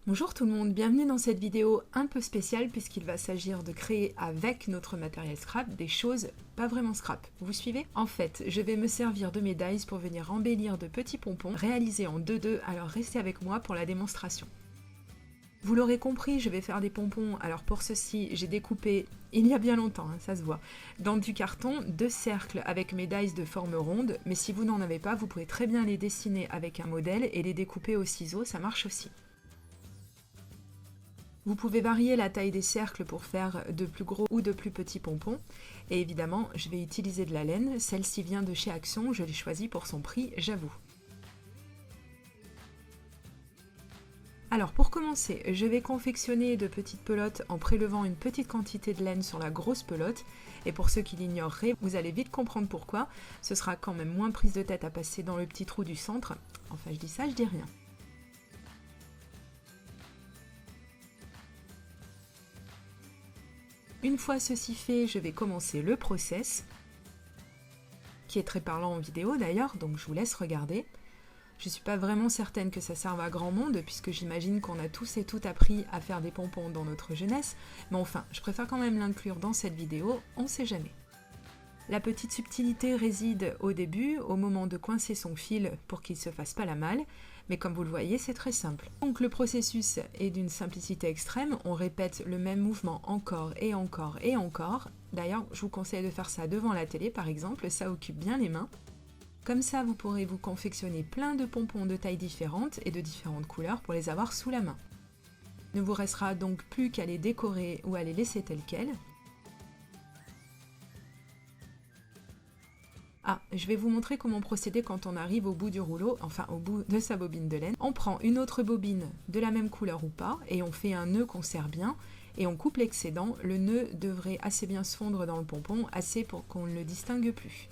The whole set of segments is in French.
Bonjour tout le monde, bienvenue dans cette vidéo un peu spéciale puisqu'il va s'agir de créer avec notre matériel scrap des choses pas vraiment scrap. Vous suivez? En fait, je vais me servir de mes dies pour venir embellir de petits pompons réalisés en 2-2, alors restez avec moi pour la démonstration. Vous l'aurez compris, je vais faire des pompons, alors pour ceci, j'ai découpé, il y a bien longtemps, ça se voit, dans du carton, 2 cercles avec mes dies de forme ronde, mais si vous n'en avez pas, vous pouvez très bien les dessiner avec un modèle et les découper au ciseau, ça marche aussi. Vous pouvez varier la taille des cercles pour faire de plus gros ou de plus petits pompons. Et évidemment, je vais utiliser de la laine. Celle-ci vient de chez Action, je l'ai choisie pour son prix, j'avoue. Alors pour commencer, je vais confectionner de petites pelotes en prélevant une petite quantité de laine sur la grosse pelote. Et pour ceux qui l'ignoreraient, vous allez vite comprendre pourquoi. Ce sera quand même moins prise de tête à passer dans le petit trou du centre. Enfin, je dis ça, je dis rien. Une fois ceci fait, je vais commencer le process, qui est très parlant en vidéo d'ailleurs, donc je vous laisse regarder. Je ne suis pas vraiment certaine que ça serve à grand monde, puisque j'imagine qu'on a tous et toutes appris à faire des pompons dans notre jeunesse, mais enfin, je préfère quand même l'inclure dans cette vidéo, on ne sait jamais. La petite subtilité réside au début, au moment de coincer son fil pour qu'il ne se fasse pas la malle, mais comme vous le voyez, c'est très simple. Donc le processus est d'une simplicité extrême, on répète le même mouvement encore et encore et encore. D'ailleurs, je vous conseille de faire ça devant la télé par exemple, ça occupe bien les mains. Comme ça, vous pourrez vous confectionner plein de pompons de tailles différentes et de différentes couleurs pour les avoir sous la main. Ne vous restera donc plus qu'à les décorer ou à les laisser tels quels. Ah, je vais vous montrer comment procéder quand on arrive au bout du rouleau, enfin au bout de sa bobine de laine. On prend une autre bobine de la même couleur ou pas, et on fait un nœud qu'on serre bien, et on coupe l'excédent. Le nœud devrait assez bien se fondre dans le pompon, assez pour qu'on ne le distingue plus.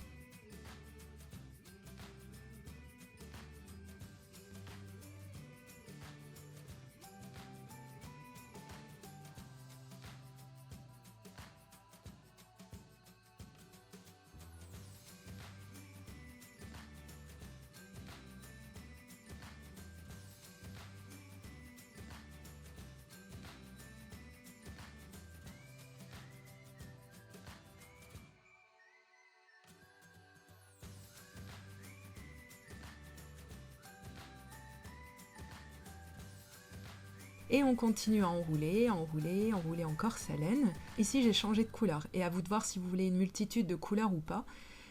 Et on continue à enrouler, enrouler, enrouler encore sa laine. Ici j'ai changé de couleur, et à vous de voir si vous voulez une multitude de couleurs ou pas.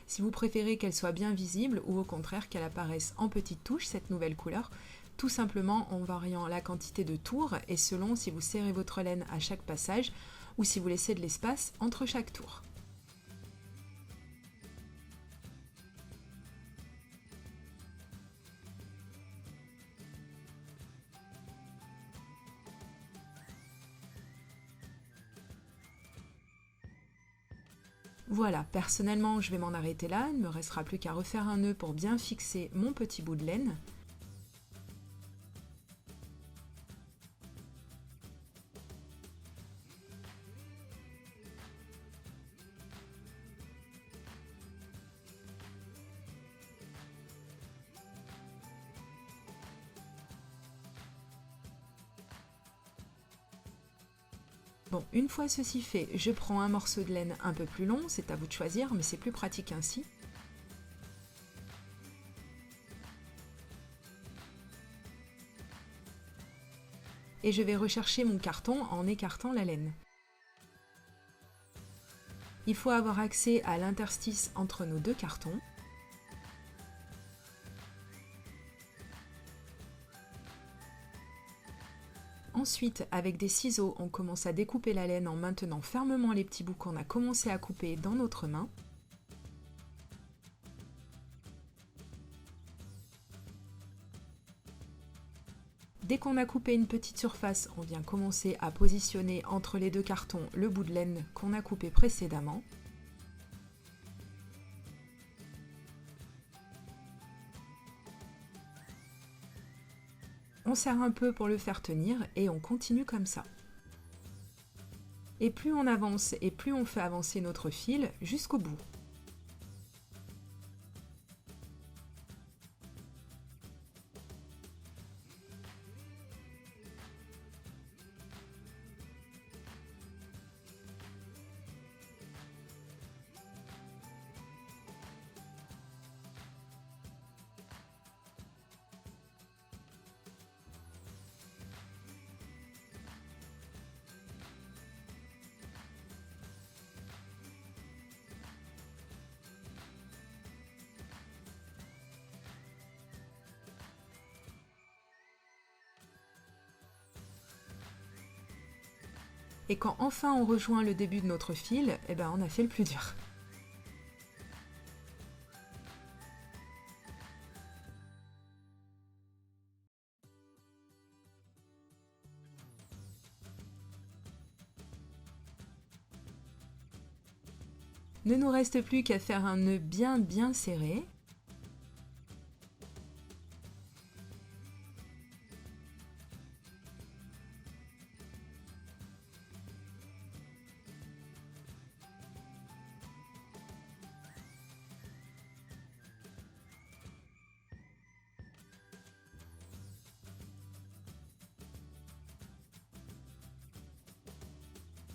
Si vous préférez qu'elle soit bien visible, ou au contraire qu'elle apparaisse en petites touches, cette nouvelle couleur, tout simplement en variant la quantité de tours, et selon si vous serrez votre laine à chaque passage, ou si vous laissez de l'espace entre chaque tour. Voilà, personnellement je vais m'en arrêter là, il ne me restera plus qu'à refaire un nœud pour bien fixer mon petit bout de laine. Bon, une fois ceci fait, je prends un morceau de laine un peu plus long, c'est à vous de choisir, mais c'est plus pratique ainsi. Et je vais rechercher mon carton en écartant la laine. Il faut avoir accès à l'interstice entre nos deux cartons. Ensuite, avec des ciseaux, on commence à découper la laine en maintenant fermement les petits bouts qu'on a commencé à couper dans notre main. Dès qu'on a coupé une petite surface, on vient commencer à positionner entre les deux cartons le bout de laine qu'on a coupé précédemment. On serre un peu pour le faire tenir et on continue comme ça. Et plus on avance et plus on fait avancer notre fil jusqu'au bout. Et quand enfin on rejoint le début de notre fil, eh ben on a fait le plus dur. Ne nous reste plus qu'à faire un nœud bien serré.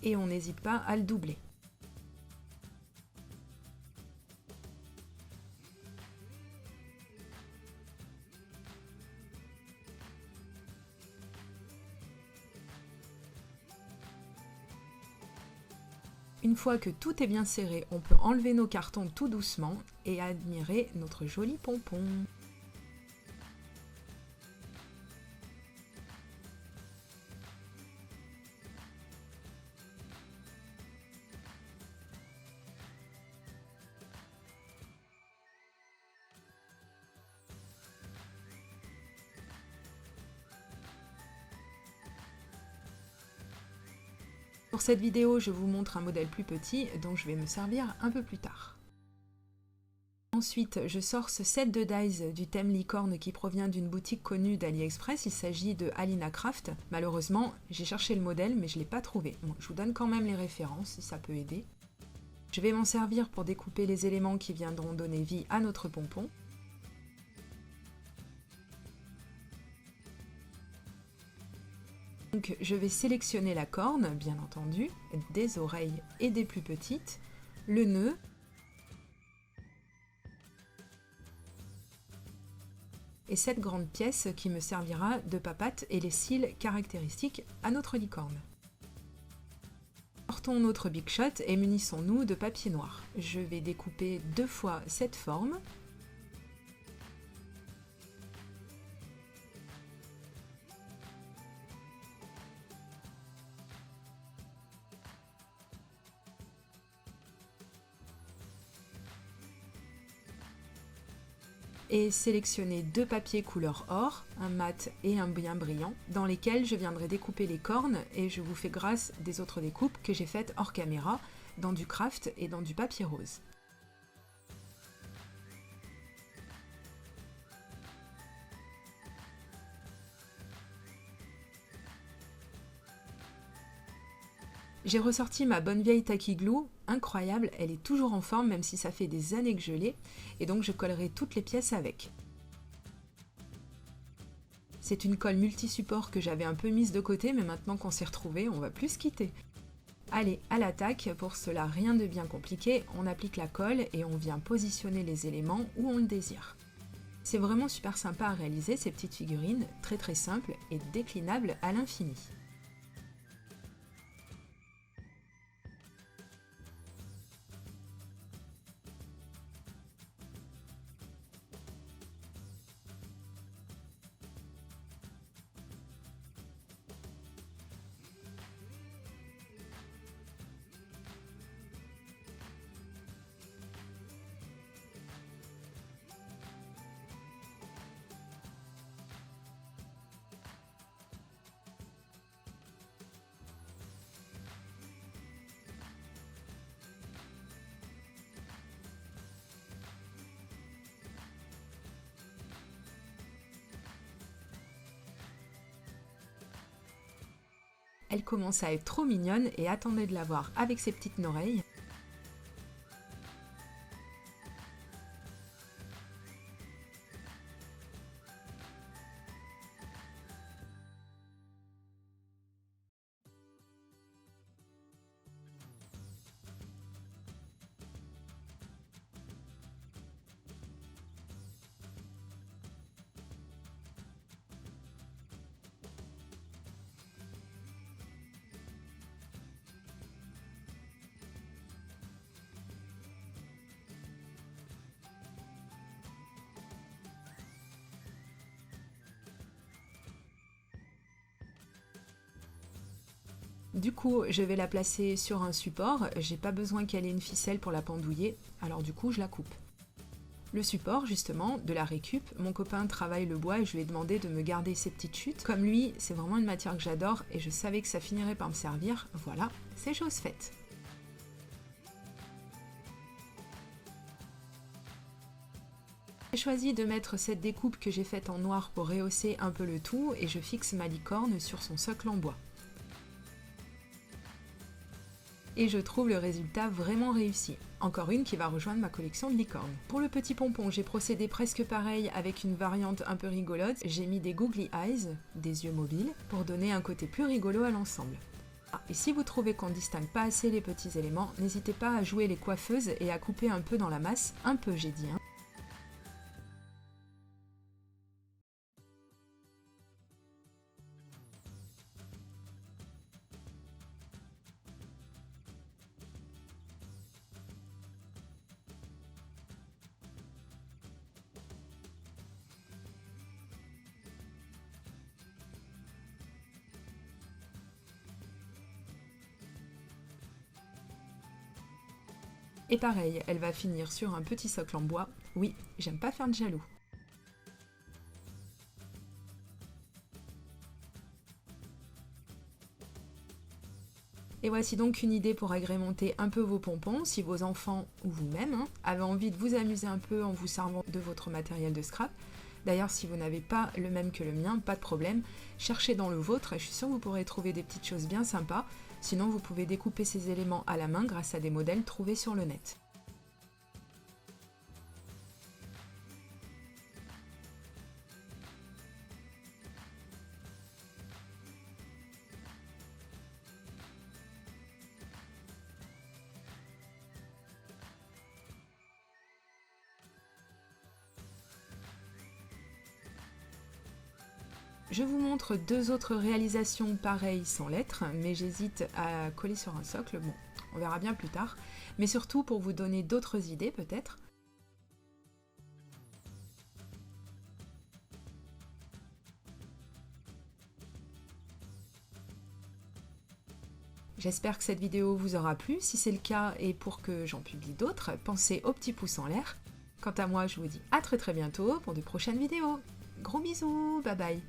Et on n'hésite pas à le doubler. Une fois que tout est bien serré, on peut enlever nos cartons tout doucement et admirer notre joli pompon. Pour cette vidéo, je vous montre un modèle plus petit dont je vais me servir un peu plus tard. Ensuite, je sors ce set de dies du thème licorne qui provient d'une boutique connue d'AliExpress. Il s'agit de Alina Craft. Malheureusement, j'ai cherché le modèle mais je ne l'ai pas trouvé. Bon, je vous donne quand même les références si ça peut aider. Je vais m'en servir pour découper les éléments qui viendront donner vie à notre pompon. Donc je vais sélectionner la corne, bien entendu, des oreilles et des plus petites, le nœud, et cette grande pièce qui me servira de papate et les cils caractéristiques à notre licorne. Sortons notre Big Shot et munissons-nous de papier noir. Je vais découper 2 fois cette forme. Et sélectionner 2 papiers couleur or, un mat et un bien brillant, dans lesquels je viendrai découper les cornes et je vous fais grâce des autres découpes que j'ai faites hors caméra, dans du craft et dans du papier rose. J'ai ressorti ma bonne vieille Tacky Glue, incroyable, elle est toujours en forme même si ça fait des années que je l'ai, et donc je collerai toutes les pièces avec. C'est une colle multi-support que j'avais un peu mise de côté, mais maintenant qu'on s'est retrouvés, on va plus se quitter. Allez, à l'attaque, pour cela rien de bien compliqué, on applique la colle et on vient positionner les éléments où on le désire. C'est vraiment super sympa à réaliser ces petites figurines, très simples et déclinables à l'infini. Elle commence à être trop mignonne et attendez de la voir avec ses petites oreilles. Du coup, je vais la placer sur un support, j'ai pas besoin qu'elle ait une ficelle pour la pendouiller, alors du coup je la coupe. Le support, justement, de la récup, mon copain travaille le bois et je lui ai demandé de me garder ces petites chutes. Comme lui, c'est vraiment une matière que j'adore et je savais que ça finirait par me servir, voilà, c'est chose faite. J'ai choisi de mettre cette découpe que j'ai faite en noir pour rehausser un peu le tout et je fixe ma licorne sur son socle en bois. Et je trouve le résultat vraiment réussi. Encore une qui va rejoindre ma collection de licornes. Pour le petit pompon, j'ai procédé presque pareil avec une variante un peu rigolote. J'ai mis des googly eyes, des yeux mobiles, pour donner un côté plus rigolo à l'ensemble. Ah, et si vous trouvez qu'on ne distingue pas assez les petits éléments, n'hésitez pas à jouer les coiffeuses et à couper un peu dans la masse. Un peu, j'ai dit, hein. Et pareil, elle va finir sur un petit socle en bois. Oui, j'aime pas faire de jaloux. Et voici donc une idée pour agrémenter un peu vos pompons, si vos enfants ou vous-même avez envie de vous amuser un peu en vous servant de votre matériel de scrap. D'ailleurs, si vous n'avez pas le même que le mien, pas de problème, cherchez dans le vôtre et je suis sûre que vous pourrez trouver des petites choses bien sympas. Sinon, vous pouvez découper ces éléments à la main grâce à des modèles trouvés sur le net. Je vous montre deux autres réalisations pareilles sans lettres, mais j'hésite à coller sur un socle, bon, on verra bien plus tard, mais surtout pour vous donner d'autres idées peut-être. J'espère que cette vidéo vous aura plu, si c'est le cas et pour que j'en publie d'autres, pensez au petit pouce en l'air. Quant à moi, je vous dis à très bientôt pour de prochaines vidéos. Gros bisous, bye bye.